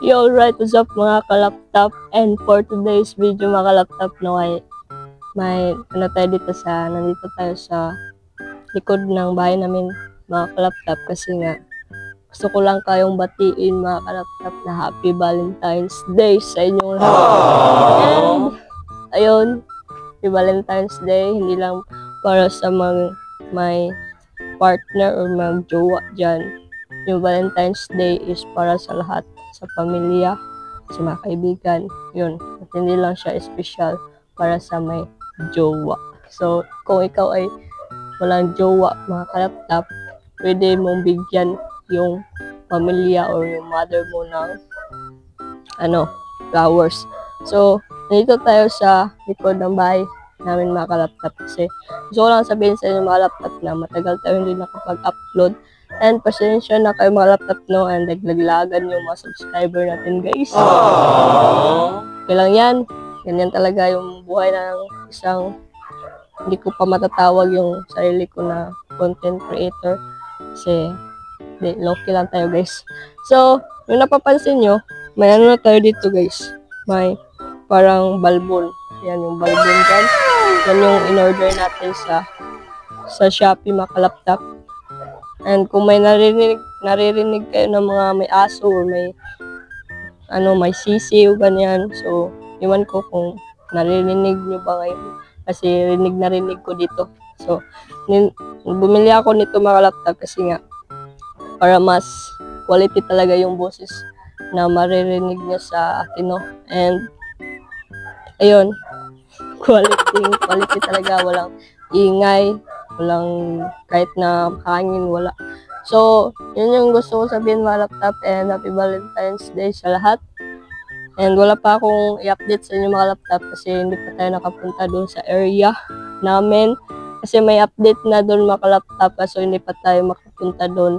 Yo, alright, what's up mga kalaptop? And for today's video mga kalaptop, no, ay may ano tayo dito nandito tayo sa likod ng bahay namin mga kalaptop kasi nga gusto ko lang kayong batiin mga kalaptop na Happy Valentine's Day sa inyong lahat. And ayun, Happy Valentine's Day, hindi lang para sa mga may partner or mag-jowa dyan. Yung Valentine's Day is para sa lahat, sa pamilya, sa mga kaibigan. Yun, at hindi lang siya special para sa may jowa. So, kung ikaw ay walang jowa, mga kalaptop, pwede mong bigyan yung pamilya or yung mother mo ng flowers. So, nandito tayo sa likod ng bahay namin mga kalaptop kasi gusto ko lang sabihin sa inyo mga laptop na matagal tayo hindi nakapag-upload and pasensya na kayo mga laptop no and naglaglagan yung mga subscriber natin guys. Okay lang yan, ganyan talaga yung buhay ng isang hindi ko pa matatawag yung sarili ko na content creator kasi low-key lang tayo guys. So, yung napapansin nyo, may ano na tayo dito guys, may parang balbon. Yan yung balbon dyan. Yan yung in-order natin sa Shopee mga kalaptop. And kung may naririnig kayo ng mga may aso or may sisiw, ganyan. So, iwan ko kung naririnig nyo ba ngayon. Kasi rinig ko dito. So, bumili ako nito mga kalaptop kasi nga para mas quality talaga yung boses na maririnig nyo sa akin, no? And ayun, quality talaga, walang ingay, walang kahit na hangin, wala. So, yun yung gusto ko sabihin mga laptop and Happy Valentine's Day sa lahat. And wala pa akong i-update sa inyo mga laptop kasi hindi pa tayo nakapunta doon sa area namin. Kasi may update na doon mga laptop so hindi pa tayo makapunta doon.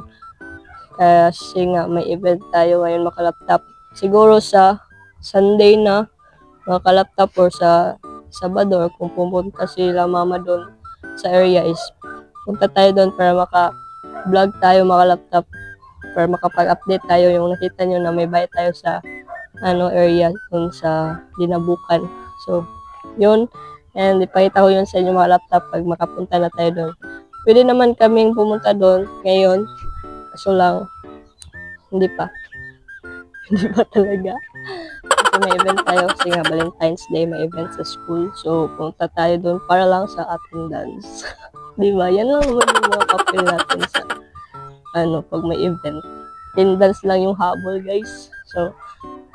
Kasi nga may event tayo ngayon mga laptop. Siguro sa Sunday na mga kalaptop or sa Sabado or kung pumunta sila mama doon sa area is punta tayo doon para maka-vlog tayo mga laptop para makapag-update tayo yung nakita nyo na may bayad tayo sa area doon sa Dinabukan. So, yun. And ipakita ko yun sa inyo mga laptop pag makapunta na tayo doon. Pwede naman kaming pumunta doon ngayon. Kaso lang, hindi pa. Hindi pa talaga. Kasi may event tayo kasi nga Valentine's Day, may event sa school. So, punta tayo doon para lang sa attendance. Diba? Yan lang naman yung mga papel natin sa pag may event. Attendance lang yung habol, guys. So,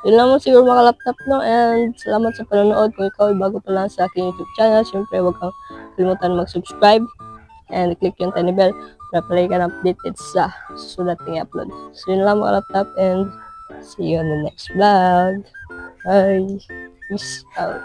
yun lang mo siguro mga laptop, no? And salamat sa panonood. Kung ikaw ay bago pa lang sa aking YouTube channel, syempre huwag kang kalimutan mag-subscribe and click yung tiny bell para palagi ka updated sa susunod nating upload. So, yun lang mga laptop and see you on the next vlog. Bye. Peace out.